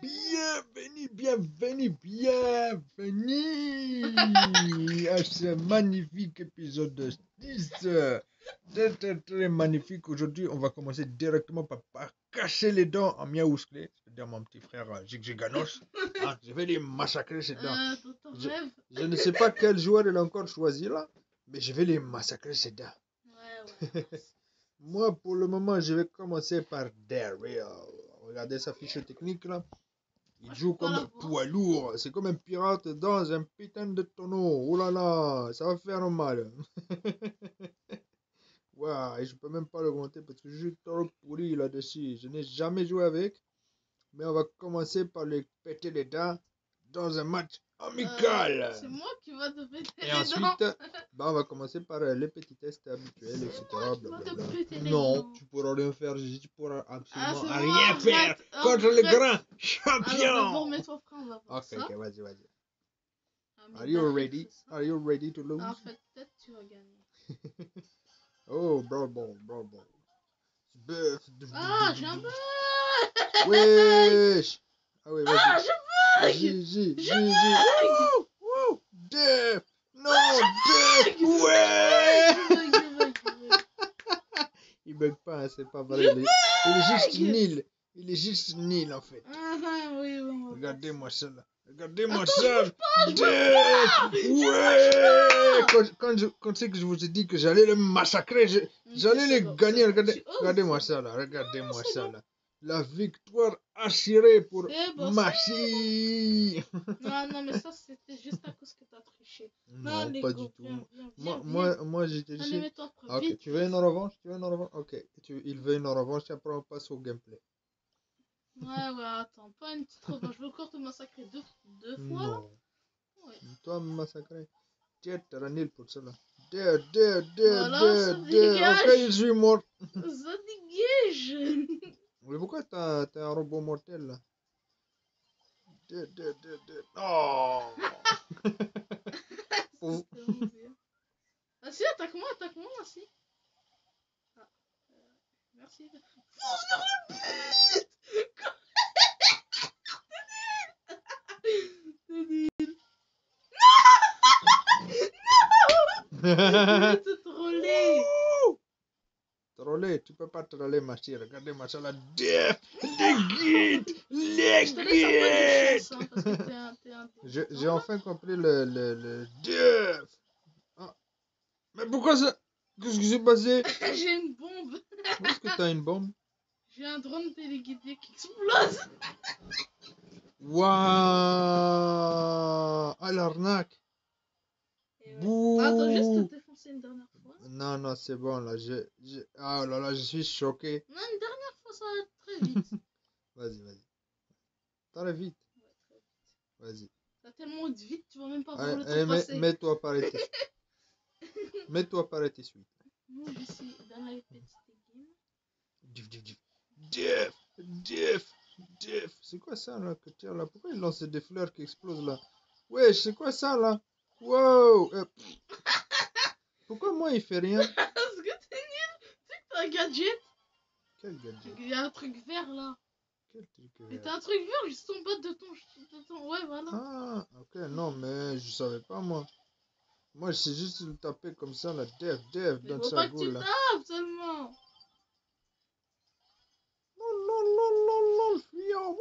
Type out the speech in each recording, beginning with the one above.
bienvenue à ce magnifique épisode de 10. Très magnifique. Aujourd'hui, on va commencer directement par casser les dents en miaouskle, c'est-à-dire mon petit frère Jiganoche. Hein, je vais les massacrer ces dents. Je ne sais pas quel joueur il a encore choisi là, mais je vais les massacrer ces dents. Ouais. Moi, pour le moment, je vais commencer par Daryl. Regardez sa fiche technique là. Il joue comme un poids lourd. C'est comme un pirate dans un putain de tonneau. Oh là là, ça va faire mal. Waouh, et je peux même pas le monter parce que je suis trop pourri là-dessus. Je n'ai jamais joué avec. Mais on va commencer par lui péter les dents dans un match amical. C'est moi qui va te péter Et les ensuite, dents. on va commencer par les petits tests habituels, etc. Blablabla. Non, tu pourras rien faire, tu pourras absolument c'est rien moi, faire arrête, contre le arrête. grand Alors champion. d'abord mets-toi prêt, on va voir Ok, ça. ok, vas-y. Ah, mais Are you Daryl, ready? c'est ça. Are you ready to lose? En fait, peut-être tu vas gagner. Oh, bro. Bœuf. Ah, j'ai un bug. Wesh. Ah oui, vas-y. Ah, je bug. J. Wouh. Def. Non, Def. Ouais. Je bug. Il bug pas, hein, c'est pas vrai. Il est juste nul. Il est juste nul en fait. Oui, bon. Regardez-moi ça là. Je Def. Ouais. Quand c'est que je vous ai dit que j'allais le massacrer, j'allais le gagner. Regardez-moi ça là. La victoire assurée pour Maxi. Non, mais ça c'était juste à cause que t'as triché. Non, les pas gars, du tout. viens. Moi j'étais Allez, dit. mets-toi prêt. Ok, Vite. tu veux une revanche? Ok, il veut une revanche, après on passe au gameplay. Ouais, attends, pas une petite revanche. Je veux encore te massacrer deux fois. Non. Ouais. Toi me massacrer. Tiens, t'as nul pour cela. Voilà, ça dégage. Ok, je suis mort. Ça dégage. Mais pourquoi t'as un robot mortel là? Oh. Vas-y, attaque-moi, merci. Ah, merci. Fonce vers le but. T'es nul. Non. Te troller. Troller, tu peux pas troller ma chérie. Regardez-moi ça là. Les Je te laisse un peu de chance, hein, parce que t'es un J'ai enfin compris le Def. Ah. Mais pourquoi ça? Qu'est-ce qui s'est passé? J'ai une bombe. Où est-ce que t'as une bombe? J'ai un drone téléguidé qui explose. Waouh! À l'arnaque! Bouh! Attends, juste te défoncer une dernière fois. Non, c'est bon là. Ah là là, je suis choqué. Non, une dernière fois, ça va être très vite. Vas-y. Très vite. Ouais, très vite. Vas-y. Ça va tellement vite, tu vas même pas voir le temps Allez, passer. mets-toi par tes suites. Moi, je suis dans la petite game. Def. C'est quoi ça là que tu as là? Pourquoi il lance des fleurs qui explosent là? Wesh, c'est quoi ça là? Wow! Pourquoi moi il fait rien? Parce que t'es nul. Tu sais que t'as un gadget? Quel gadget? Il y a un truc vert là. Quel truc Et t'as un truc vert juste en bas de ton. Ouais, voilà. Ah, ok, non, mais je savais pas moi. Moi, je sais juste le taper comme ça, la Def, dans faut sa pas que goule tu là. tapes seulement. Non, fuyons.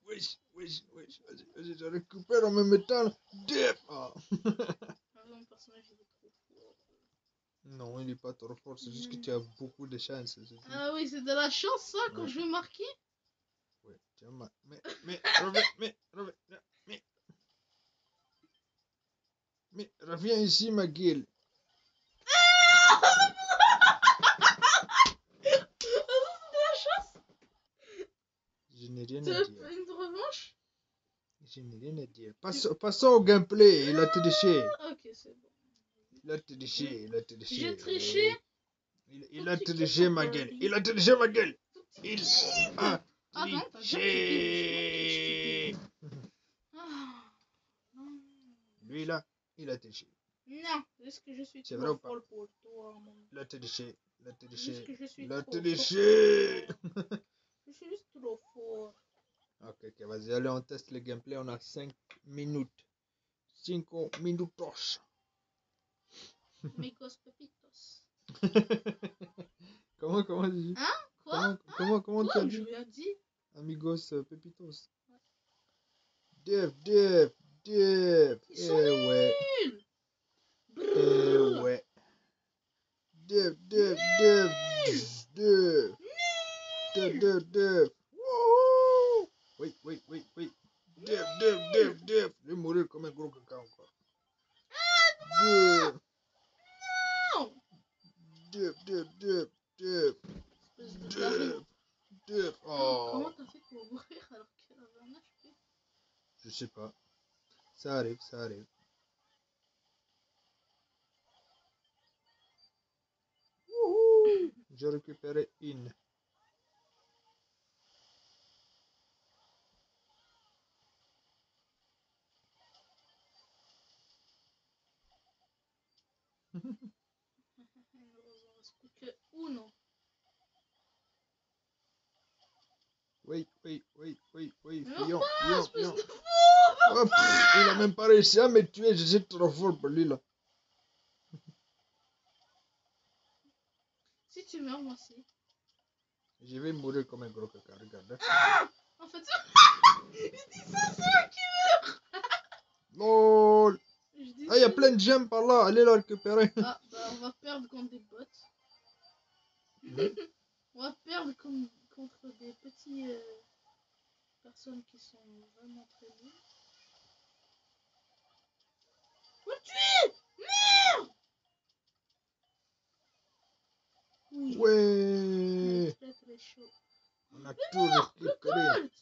Wesh. Vas-y, je récupère en me mettant Def. Ah. Mon personnage il est trop fort. Non, il est pas trop fort, c'est juste que tu as beaucoup de chance. Ah oui, c'est de la chance ça quand je vais marquer. Ouais, tiens, mais, reviens, mais, reviens ici, ma gueule. Je n'ai rien à dire. Une revanche? Je n'ai rien à dire. Passons au gameplay, il a triché. Ok, c'est bon. Il a triché. J'ai triché. Il a triché, ma gueule. Il a triché. Lui là, il a triché. Non, est-ce que je suis trop fort pour toi, mon... Il a triché. Le Juste téléché. que je suis Le trop téléché. fort. Je suis juste trop fort. Ok, vas-y, allez, on teste le gameplay. On a 5 minutes. 5 minutos. Amigos Pepitos. Comment tu dis? Hein? Quoi? Comment tu as Quoi? dit? Je lui ai dit. Amigos Pepitos. Ouais. Def. Ils sont Ouais. nuls. Ouais. Def. Wouhou. Oui. Def. Je vais mourir comme un gros caca encore. Def. Non. Def. Espèce de taré. Comment Oh. t'as fait pour mourir alors qu'elle avait un HP? Je sais pas. Ça arrive. Wouhou. J'ai récupéré une. Il ne reste plus que uno. Oui. Mais Fillon. enfin, espèce de fou! Oh, il a même pas réussi à me tuer. Je suis trop fort pour lui là. Si tu meurs, moi aussi. Je vais mourir comme un gros caca. Regarde. En fait, je dis ça, c'est moi qui meurs! LOL. Je dis Ah, il y a ça. plein de gemmes par là. Allez la récupérer. Ah, bah on va perdre contre des bots. On va perdre contre des petits personnes qui sont vraiment très nuls. Faut le tuer! Merde! Oui. Ouais. Très chaud. On a tout récupéré. Colt!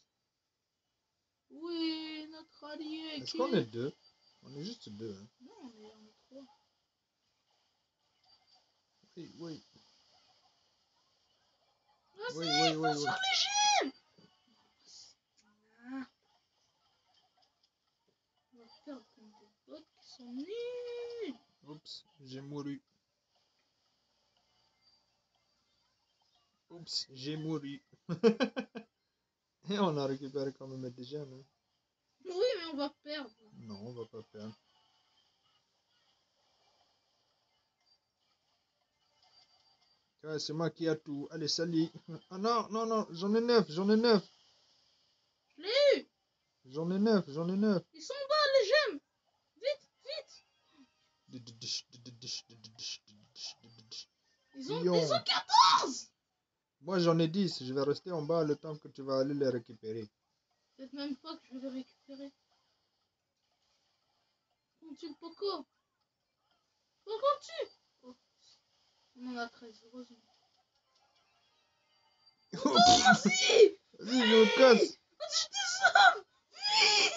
Oui, notre allié. Est-ce qu'on est deux? On est juste deux. Hein. Non, on est trois. Oui. Vas-y, fonce sur les gemmes! Ah. On va perdre contre des bots qui sont nuls. Oups, j'ai mouru. Et on a récupéré quand même des gemmes. Hein. Oui, mais on va perdre. Non, on va pas perdre. Ouais, c'est moi qui a tout. Allez, salut. Ah non, j'en ai 9. Je l'ai eu. J'en ai 9. Ils sont bas, les gemmes. Vite. Ils ont 14. Moi j'en ai 10. Je vais rester en bas le temps que tu vas aller les récupérer. Peut-être même pas que je vais les récupérer. On tue le Poco. Poco tue. Oh. On en a 13, heureusement. Poco, vas-y. Vas-y, je me casse. Vas-y, je te sauve. Fuis.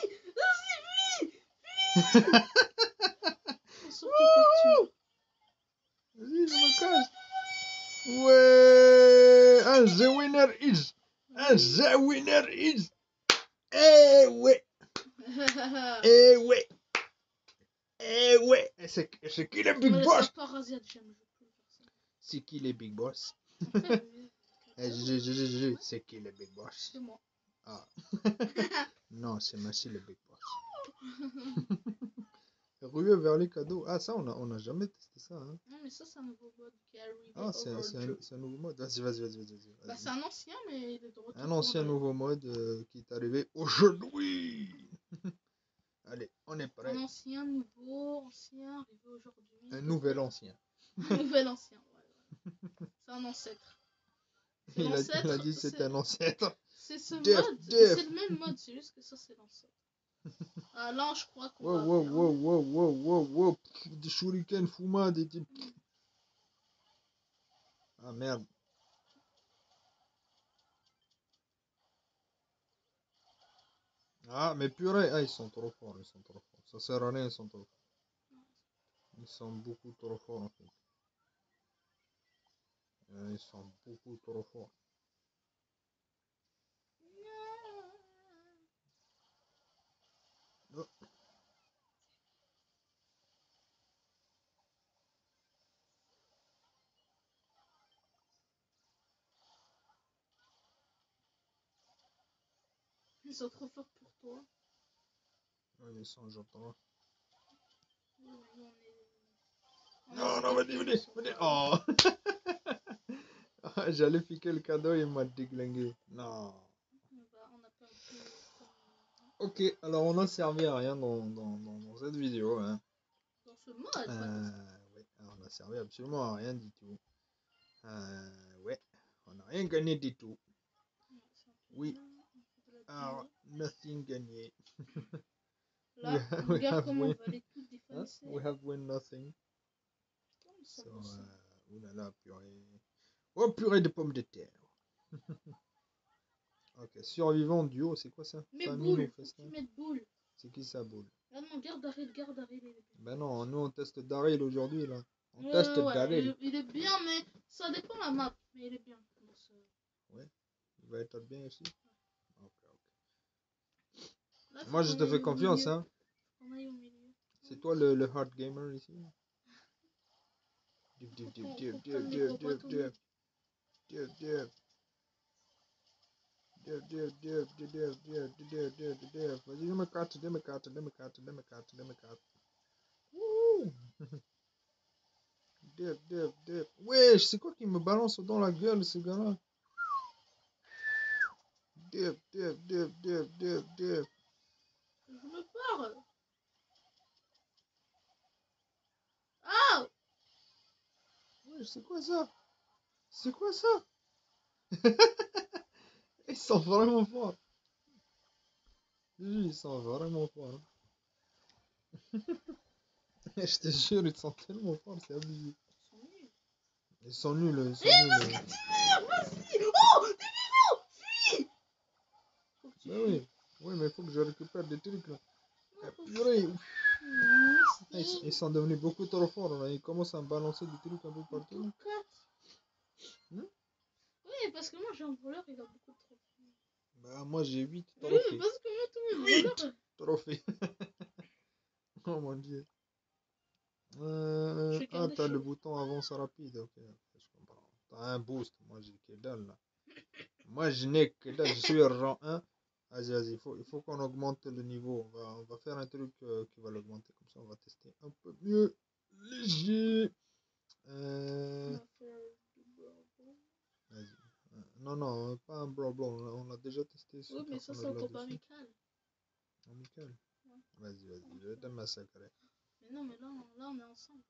Faut surtout pas que tu meurs. Vas-y, je me casse. Ouais. Un The Winner is. Eh ouais. C'est qui le Big Boss? C'est qui le Big Boss? C'est qui le Big Boss? C'est moi. Ah. Non, c'est Massy le Big Boss. Ruée vers les cadeaux. Ah, ça, on a jamais testé ça. Hein. Non, mais ça, c'est un nouveau mode qui est arrivé. Ah, c'est un nouveau mode. Vas-y. Bah, c'est un ancien, mais il est de retour. Un ancien nouveau mode qui est arrivé aujourd'hui. Allez, on est prêt. Un ancien, arrivé aujourd'hui. Un nouvel ancien. Un nouvel ancien, ouais. C'est un ancêtre. Il a dit c'est un ancêtre. C'est ce mode, c'est le même mode, c'est juste que ça, c'est l'ancêtre. Ah, là, je crois qu'on va Wow. Des shurikens fumades. Ah, merde. Ah, mais purée. Ah, ils sont trop forts. Ça sert à rien, ils sont trop forts. Ils sont beaucoup trop forts, en fait. Ils sont beaucoup trop forts. Oh. ils sont trop forts pour toi. Ouais, mais ça, j'entends. Nous, on est... on Non, est non, stupide, venez. ils sont Oh! forts. J'allais piquer le cadeau, il m'a déglingué. Non. On a perdu comme... Ok, alors on n'a servi à rien dans cette vidéo. Hein. Dans ce mode, pas dans ce... Ouais, on n'a servi absolument à rien du tout. Ouais, on n'a rien gagné du tout. Ouais, c'est un peu Oui, là, un peu de la alors, télé. nothing gagné. Là, we regarde have comment on win. va les tout Hein? défoncer. We have win nothing. Putain, ils sont So, beaux, ça. oulala, purée. Oh, purée de pommes de terre. Ok, survivant duo, c'est quoi ça? Mais Famine au boule, faut que tu festin. mettes boule. C'est qui ça, boule? Ah non, garde Daryl, il est bien. Ben non, nous on teste Daryl aujourd'hui là. On Ouais, teste ouais, Daryl. il est bien, mais ça dépend la map. Mais il est bien. Dans ce... Ouais, il va être bien aussi. Ok, ok. Là, faut Moi je qu'on te aille fais au confiance, milieu. hein. Faut qu'on aille au milieu. C'est toi le hard gamer ici. Dip, dip, dip, Faut dip, qu'on dip, prenne les dip, gros dip, bâtons. dip, dip, dip. Dip, dip, dip, dip, dip, dip, dip, dip, dip, dip. Vas-y, donne-moi 4, donne-moi 4, donne-moi 4, donne-moi 4, donne-moi 4. Wouh! Dip, dip, dip. Wesh, c'est quoi qui me balance dans la gueule ce gars-là? Dip, dip, dip, dip, dip, dip. Je me pars. Ah! Wesh, c'est quoi ça? C'est quoi ça? Ils sont vraiment forts. Ils sont vraiment forts. Je te jure, ils sont tellement forts, c'est abusé. Ils sont nuls. Ils sont nuls, ils sont nuls. Vas-y! Oh! T'es vivant! Fuis! Faut que tu Bah fuis. oui, oui, mais il faut que je récupère des trucs là. Non, faut que tu Purée, fuis. ils sont devenus beaucoup trop forts là. Ils commencent à me balancer des trucs un peu partout là. Hmm? Oui, parce que moi j'ai un voleur, il a beaucoup de trophées. Bah moi j'ai 8 Oui, trophées. parce que moi tous mes 8 voleurs. trophées. Oh mon dieu. Je vais Ah, garder t'as le chaud. bouton avance rapide, ok, je comprends. T'as un boost, moi j'ai que dalle là. Moi je n'ai que dalle, je suis rang 1. Vas-y, vas-y, il faut qu'on augmente le niveau. On va faire un truc qui va l'augmenter, comme ça on va tester un peu mieux. Léger. On va faire du bravo. Vas-y. Non, non, pas un blanc blanc, on l'a déjà testé ce Oui, mais ça c'est personnage au combat là-dessus. amical. Amical. Ouais. Vas-y, vas-y, je vais te massacrer. Mais non, mais là on est ensemble.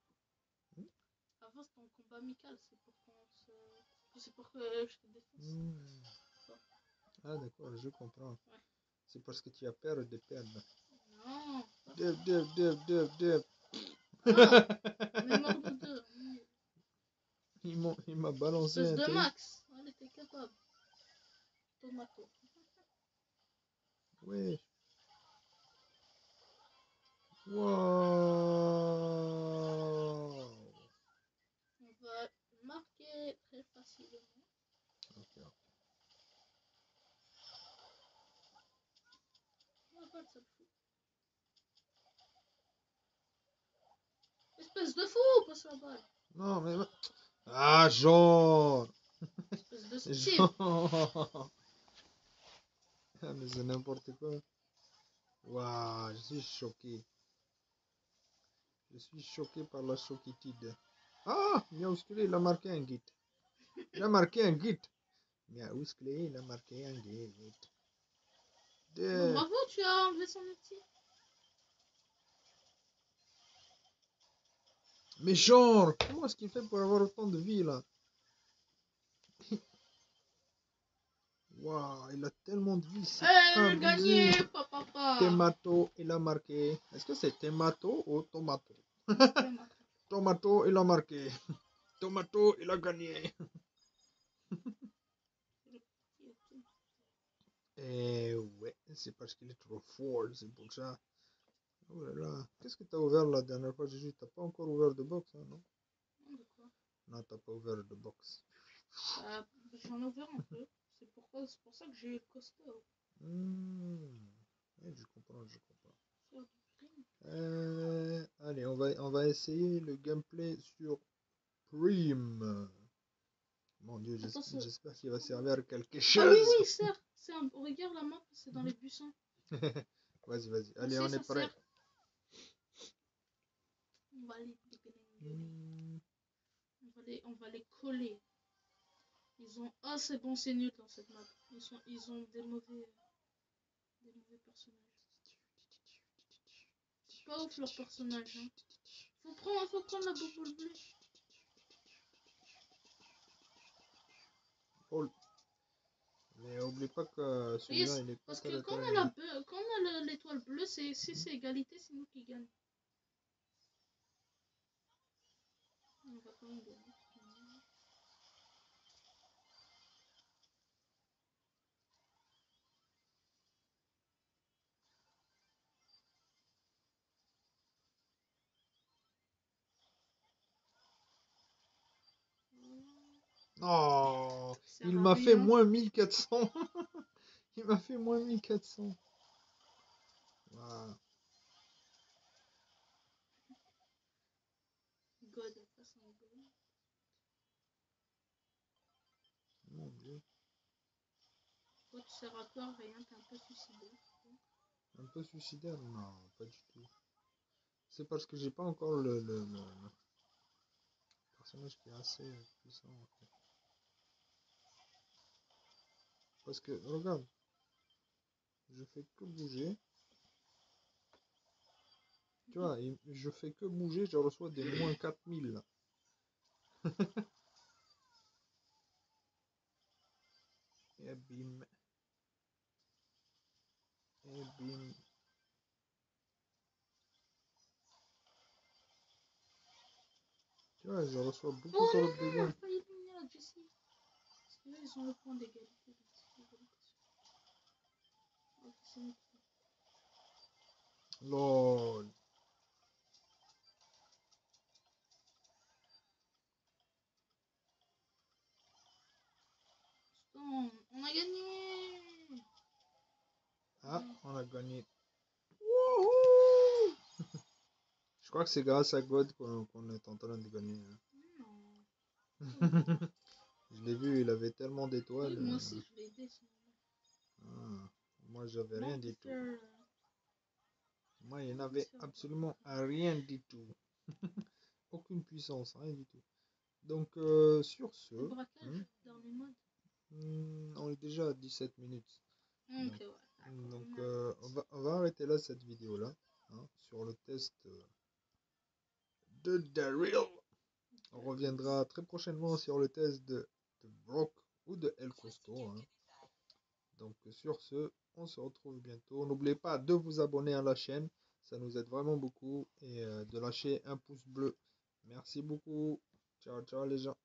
Hmm? Avant c'était en combat amical, c'est pour qu'on se... C'est pour que je te défonce. Hmm. Bon. Ah d'accord, je comprends. Ouais. C'est parce que tu as peur de perdre. Non. Dip, dip, dip, dip, dip. Ah, on est mort de deux. Il m'a balancé Espèce un de truc. Max. On était capable. Tomato. Oui. Wow. On va marquer très facilement. Ok. On va pas de sale fou. Espèce de fou, passe la balle. Non, mais... Ah, genre. Espèce de Steve. Genre. Ah, mais c'est n'importe quoi. Waouh, je suis choqué. Je suis choqué par la choquitude. Ah, Miaouskele, il a marqué un git. Il a marqué un git. Miaouskele, il a marqué un git. Bon, bravo, tu as enlevé son outil. Mais genre, comment est-ce qu'il fait pour avoir autant de vie là? Waouh, il a tellement de vie, c'est Elle abusé. gagné, papa. Tomato, il a marqué. Est-ce que c'est Tomato ou Tomato? Tomato. Tomato, il a marqué. Tomato, il a gagné. Eh ouais, c'est parce qu'il est trop fort, c'est pour ça. Oh là là, qu'est-ce que t'as ouvert la dernière fois, Gigi? T'as pas encore ouvert de box, hein, non? Non, de quoi? Non, t'as pas ouvert de box. J'en ai ouvert un peu. C'est pour ça que j'ai eu le costaud. Ouais, je comprends, je comprends. Allez, on va essayer le gameplay sur Prime. Mon Dieu, Attends, j'espère qu'il va servir à quelque Ah oui, chose. oui, sert. Regarde la map, c'est dans les buissons. Vas-y, vas-y. On Allez, sait, on ça est prêt. sert. On va les Hmm. on va les coller. Ils ont... Ah, c'est bon, c'est nul dans cette map. Ils ont des mauvais personnages. C'est pas ouf leur personnage. Hein. Faut prendre la bouboule bleue. Oh. Mais oublie pas que celui-là, il est pas Parce très que quand on a l'étoile bleue, si c'est égalité, c'est nous qui gagnons. On va quand même gagner. Oh, Ça il va m'a fait rien. moins 1400. Il m'a fait moins 1400. Voilà. God, face en God. Mon Dieu. Toi, tu sers à quoi? Rien, t'es un peu suicidaire. Un peu suicidaire? Non, pas du tout. C'est parce que j'ai pas encore le personnage qui est assez puissant. En fait. Parce que, regarde, je fais que bouger. Tu vois, je fais que bouger, je reçois des moins 4000 là. Et bim. Et bim. Tu vois, je reçois beaucoup Oh trop non, de dégâts. pas éliminer la Jessie. Parce que là, ils ont le point d'égalité. Ok, c'est nickel. Lol. On a gagné. Ah, on a gagné. Wouhou. Je crois que c'est grâce à God qu'on est en train de gagner. Non. Je l'ai vu, il avait tellement d'étoiles. Oui, moi aussi, je l'ai aidé. Ah, moi, j'avais Bon, rien on peut du tout. faire... Moi, il n'avait absolument rien du tout. Aucune puissance, rien du tout. Donc, sur ce, Le braquage dans les modes. on est déjà à 17 minutes. Ok, Donc, ouais. on va arrêter là cette vidéo-là, hein, sur le test de Daryl. On reviendra très prochainement sur le test de Brock ou de El Costo. Hein. Donc, sur ce, on se retrouve bientôt. N'oubliez pas de vous abonner à la chaîne, ça nous aide vraiment beaucoup, et de lâcher un pouce bleu. Merci beaucoup. Ciao, ciao les gens.